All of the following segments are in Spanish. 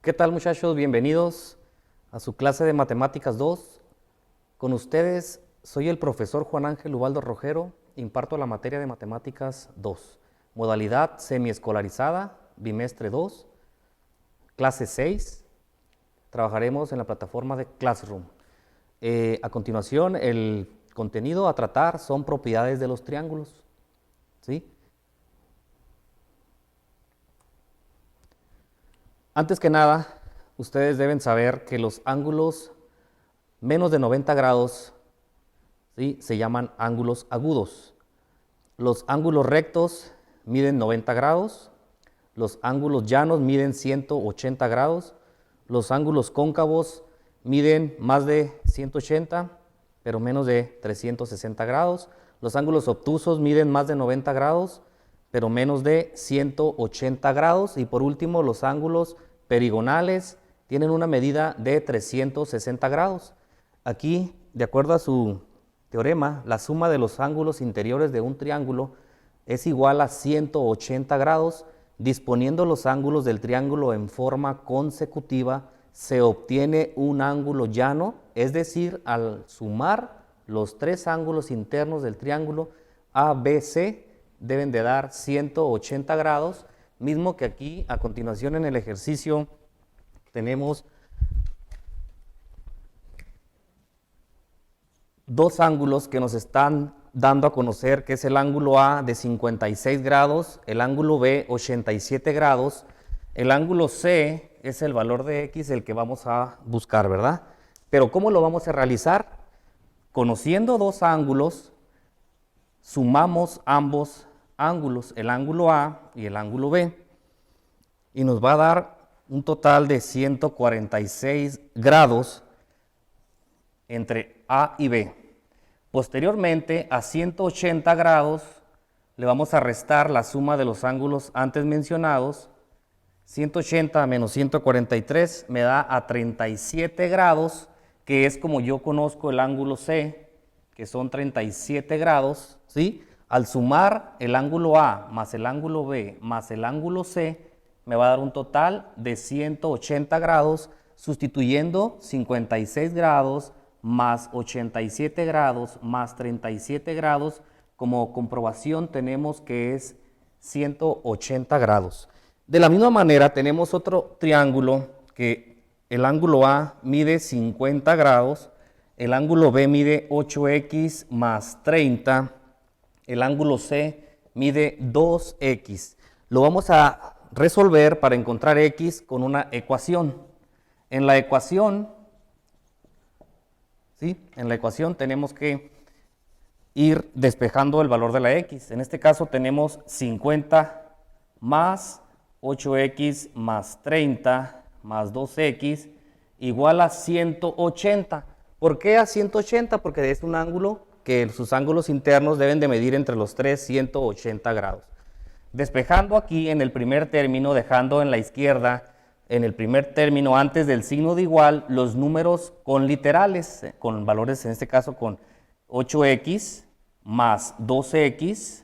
¿Qué tal, muchachos? Bienvenidos a su clase de Matemáticas 2. Con ustedes soy el profesor Juan Ángel Ubaldo Rojero, imparto la materia de Matemáticas 2, modalidad semiescolarizada, bimestre 2, clase 6. Trabajaremos en la plataforma de Classroom. A continuación, el contenido a tratar son propiedades de los triángulos, ¿sí? Antes que nada, ustedes deben saber que los ángulos menos de 90 grados, ¿sí?, se llaman ángulos agudos. Los ángulos rectos miden 90 grados, los ángulos llanos miden 180 grados, los ángulos cóncavos miden más de 180, pero menos de 360 grados, los ángulos obtusos miden más de 90 grados, pero menos de 180 grados, y por último los ángulos perigonales tienen una medida de 360 grados. Aquí, de acuerdo a su teorema, la suma de los ángulos interiores de un triángulo es igual a 180 grados. Disponiendo los ángulos del triángulo en forma consecutiva, se obtiene un ángulo llano, es decir, al sumar los tres ángulos internos del triángulo ABC deben de dar 180 grados, mismo que aquí a continuación en el ejercicio tenemos dos ángulos que nos están dando a conocer, que es el ángulo A de 56 grados, el ángulo B 87 grados, el ángulo C es el valor de X el que vamos a buscar, ¿verdad? Pero ¿cómo lo vamos a realizar? Conociendo dos ángulos, sumamos ambos ángulos, el ángulo A y el ángulo B, y nos va a dar un total de 146 grados entre A y B. Posteriormente, a 180 grados le vamos a restar la suma de los ángulos antes mencionados. 180 menos 143 me da a 37 grados, que es como yo conozco el ángulo C, que son 37 grados, ¿sí? Al sumar el ángulo A más el ángulo B más el ángulo C, me va a dar un total de 180 grados, sustituyendo 56 grados más 87 grados más 37 grados. Como comprobación tenemos que es 180 grados. De la misma manera tenemos otro triángulo que el ángulo A mide 50 grados, el ángulo B mide 8x más 30, el ángulo C mide 2x. Lo vamos a resolver para encontrar x con una ecuación. En la ecuación, ¿sí?, en la ecuación tenemos que ir despejando el valor de la x. En este caso tenemos 50 más 8x más 30 más 2x igual a 180. ¿Por qué a 180? Porque es un ángulo que sus ángulos internos deben de medir entre los tres 180 grados. Despejando aquí en el primer término, dejando en la izquierda, en el primer término, antes del signo de igual, los números con literales, con valores, en este caso con 8x más 12x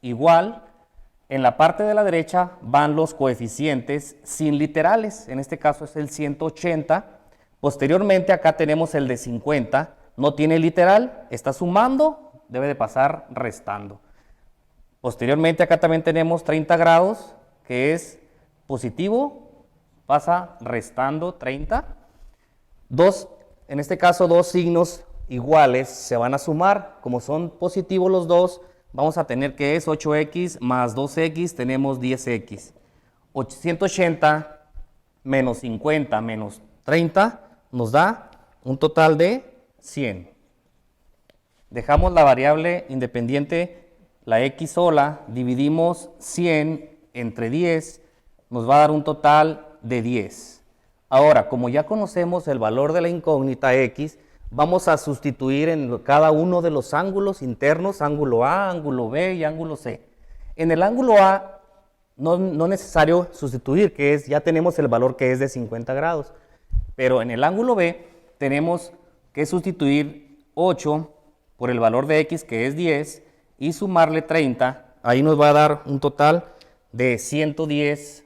igual. En la parte de la derecha van los coeficientes sin literales, en este caso es el 180. Posteriormente acá tenemos el de 50, no tiene literal, está sumando, debe de pasar restando. Posteriormente acá también tenemos 30 grados, que es positivo, pasa restando 30. En este caso dos signos iguales se van a sumar, como son positivos los dos, vamos a tener que es 8x más 2x, tenemos 10x. 180 menos 50 menos 30 nos da un total de 100. Dejamos la variable independiente, la x sola, dividimos 100 entre 10, nos va a dar un total de 10. Ahora, como ya conocemos el valor de la incógnita x, vamos a sustituir en cada uno de los ángulos internos, ángulo A, ángulo B y ángulo C. En el ángulo A no es necesario sustituir, que es, ya tenemos el valor que es de 50 grados. Pero en el ángulo B tenemos que sustituir 8 por el valor de x, que es 10, y sumarle 30. Ahí nos va a dar un total de 110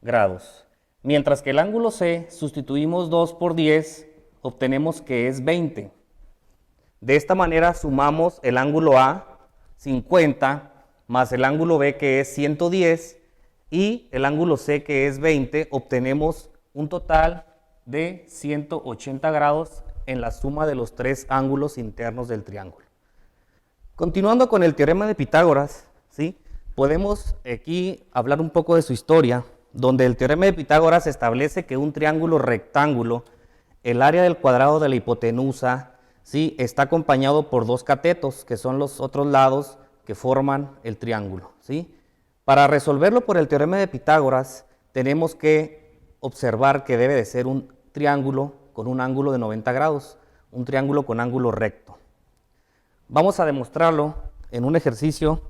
grados. Mientras que el ángulo C, sustituimos 2 por 10, obtenemos que es 20. De esta manera sumamos el ángulo A, 50, más el ángulo B, que es 110, y el ángulo C, que es 20, obtenemos un total de 180 grados en la suma de los tres ángulos internos del triángulo. Continuando con el teorema de Pitágoras, ¿sí? Podemos aquí hablar un poco de su historia, donde el teorema de Pitágoras establece que un triángulo rectángulo, el área del cuadrado de la hipotenusa, ¿sí?, está acompañado por dos catetos, que son los otros lados que forman el triángulo, ¿sí? Para resolverlo por el teorema de Pitágoras, tenemos que observar que debe de ser un triángulo con un ángulo de 90 grados, un triángulo con ángulo recto. Vamos a demostrarlo en un ejercicio.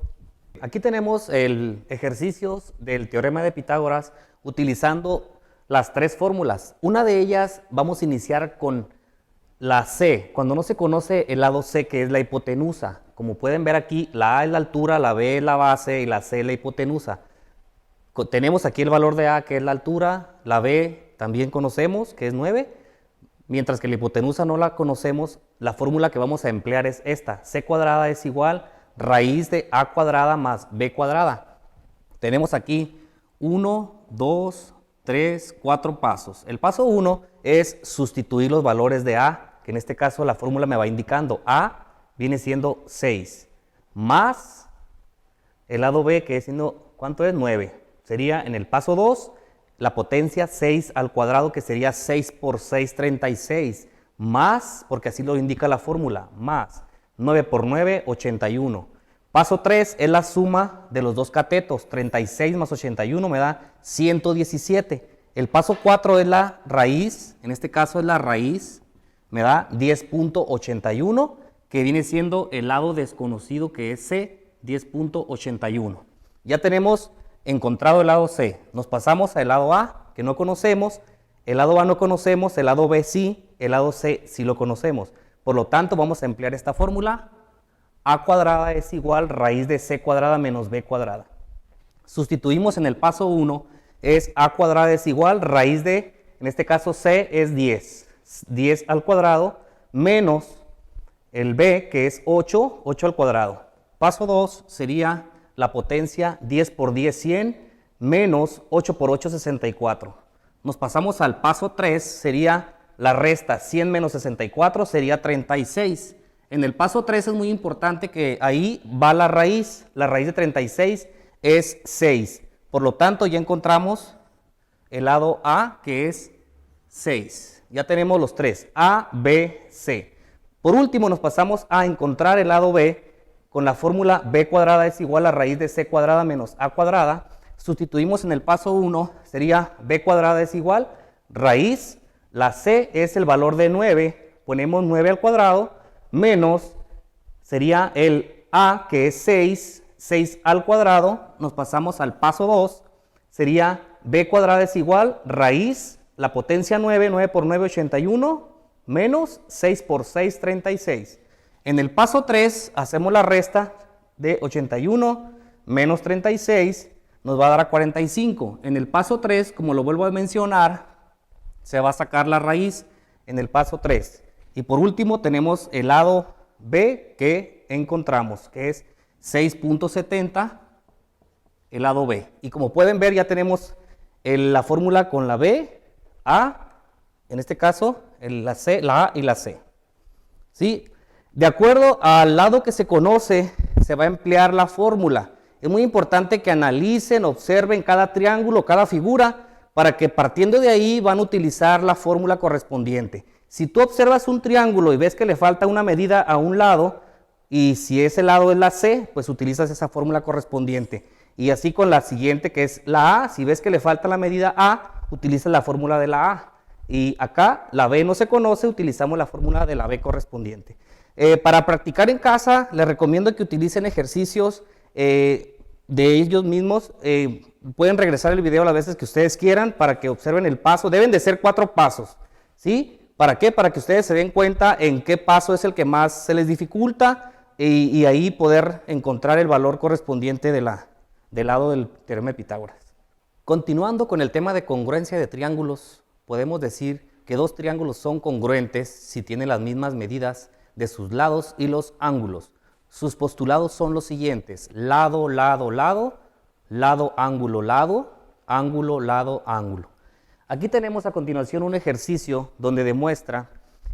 Aquí tenemos el ejercicio del teorema de Pitágoras utilizando las tres fórmulas. Una de ellas vamos a iniciar con la C, cuando no se conoce el lado C, que es la hipotenusa. Como pueden ver aquí, la A es la altura, la B es la base y la C es la hipotenusa. Tenemos aquí el valor de A, que es la altura, la B también conocemos, que es 9, mientras que la hipotenusa no la conocemos. La fórmula que vamos a emplear es esta: C cuadrada es igual raíz de A cuadrada más B cuadrada. Tenemos aquí 1, 2, 3, 4 pasos. El paso 1 es sustituir los valores de A, que en este caso la fórmula me va indicando. A viene siendo 6, más el lado B, que es siendo, ¿cuánto es? 9. Sería en el paso 2 la potencia 6 al cuadrado, que sería 6 por 6, 36, más, porque así lo indica la fórmula, más 9 por 9, 81. Paso 3 es la suma de los dos catetos, 36 más 81 me da 117. El paso 4 es la raíz, en este caso es la raíz, me da 10.81, que viene siendo el lado desconocido, que es C, 10.81. Ya tenemos encontrado el lado C. Nos pasamos al lado A, que no conocemos. El lado A no conocemos, el lado B sí, el lado C sí lo conocemos. Por lo tanto, vamos a emplear esta fórmula. A cuadrada es igual raíz de C cuadrada menos B cuadrada. Sustituimos en el paso 1, es A cuadrada es igual raíz de, en este caso C es 10. 10 al cuadrado menos el B, que es 8, 8 al cuadrado. Paso 2 sería la potencia 10 por 10, 100, menos 8 por 8, 64. Nos pasamos al paso 3, sería la resta 100 menos 64, sería 36. En el paso 3 es muy importante que ahí va la raíz de 36 es 6. Por lo tanto, ya encontramos el lado A, que es 6. Ya tenemos los tres, A, B, C. Por último, nos pasamos a encontrar el lado B con la fórmula B cuadrada es igual a raíz de C cuadrada menos A cuadrada. Sustituimos en el paso 1, sería B cuadrada es igual raíz, la C es el valor de 9, ponemos 9 al cuadrado, menos sería el A, que es 6, 6 al cuadrado. Nos pasamos al paso 2, sería B cuadrada es igual raíz, la potencia 9, 9 por 9, 81, menos 6 por 6, 36. En el paso 3 hacemos la resta de 81 menos 36, nos va a dar a 45. En el paso 3, como lo vuelvo a mencionar, se va a sacar la raíz en el paso 3. Y por último tenemos el lado B que encontramos, que es 6.70, el lado B. Y como pueden ver, ya tenemos la fórmula con la B, A, en este caso la C, la A y la C. ¿Sí? De acuerdo al lado que se conoce, se va a emplear la fórmula. Es muy importante que analicen, observen cada triángulo, cada figura, para que partiendo de ahí van a utilizar la fórmula correspondiente. Si tú observas un triángulo y ves que le falta una medida a un lado, y si ese lado es la C, pues utilizas esa fórmula correspondiente. Y así con la siguiente, que es la A, si ves que le falta la medida A, utilizas la fórmula de la A. Y acá la B no se conoce, utilizamos la fórmula de la B correspondiente. Para practicar en casa, les recomiendo que utilicen ejercicios de ellos mismos. Pueden regresar el video las veces que ustedes quieran para que observen el paso. Deben de ser 4 pasos, ¿sí? ¿Para qué? Para que ustedes se den cuenta en qué paso es el que más se les dificulta y ahí poder encontrar el valor correspondiente del lado del teorema de Pitágoras. Continuando con el tema de congruencia de triángulos, podemos decir que dos triángulos son congruentes si tienen las mismas medidas de sus lados y los ángulos. Sus postulados son los siguientes: lado, lado, lado, lado, ángulo, lado, ángulo, lado, ángulo. Aquí tenemos a continuación un ejercicio donde demuestra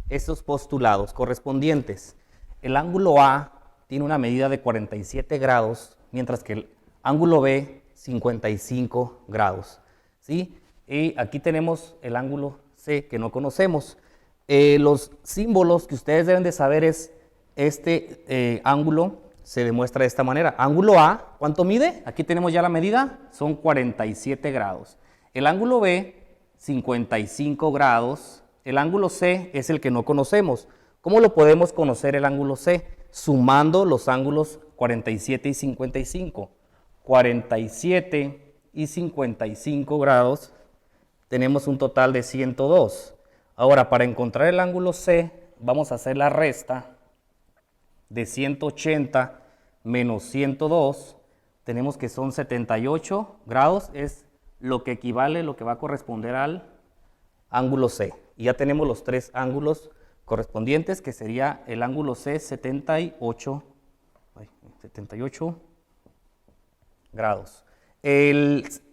estos postulados correspondientes. El ángulo A tiene una medida de 47 grados, mientras que el ángulo B 55 grados. ¿Sí? Y aquí tenemos el ángulo C que no conocemos. Los símbolos que ustedes deben de saber es este ángulo se demuestra de esta manera. Ángulo A, ¿cuánto mide? Aquí tenemos ya la medida, son 47 grados. El ángulo B, 55 grados. El ángulo C es el que no conocemos. ¿Cómo lo podemos conocer el ángulo C? Sumando los ángulos 47 y 55. 47 y 55 grados, tenemos un total de 102. Ahora, para encontrar el ángulo C, vamos a hacer la resta de 180 menos 102. Tenemos que son 78 grados, es lo que equivale, lo que va a corresponder al ángulo C. Y ya tenemos los tres ángulos correspondientes, que sería el ángulo C 78 grados.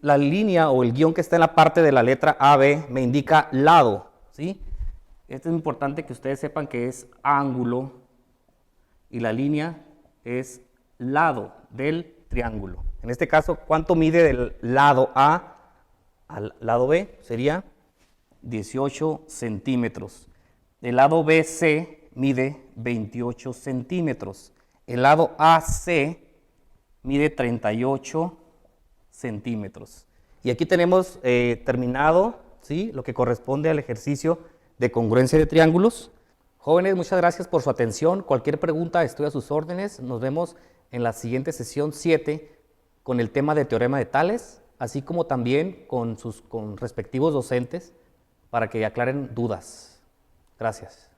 La línea o el guión que está en la parte de la letra AB me indica lado, ¿sí? Esto es importante que ustedes sepan que es ángulo y la línea es lado del triángulo. En este caso, ¿cuánto mide del lado A al lado B? Sería 18 centímetros. El lado BC mide 28 centímetros. El lado AC mide 38 centímetros. Y aquí tenemos terminado, ¿sí?, lo que corresponde al ejercicio de congruencia de triángulos. Jóvenes, muchas gracias por su atención. Cualquier pregunta, estoy a sus órdenes. Nos vemos en la siguiente sesión 7 con el tema de teorema de Tales, así como también con sus respectivos docentes para que aclaren dudas. Gracias.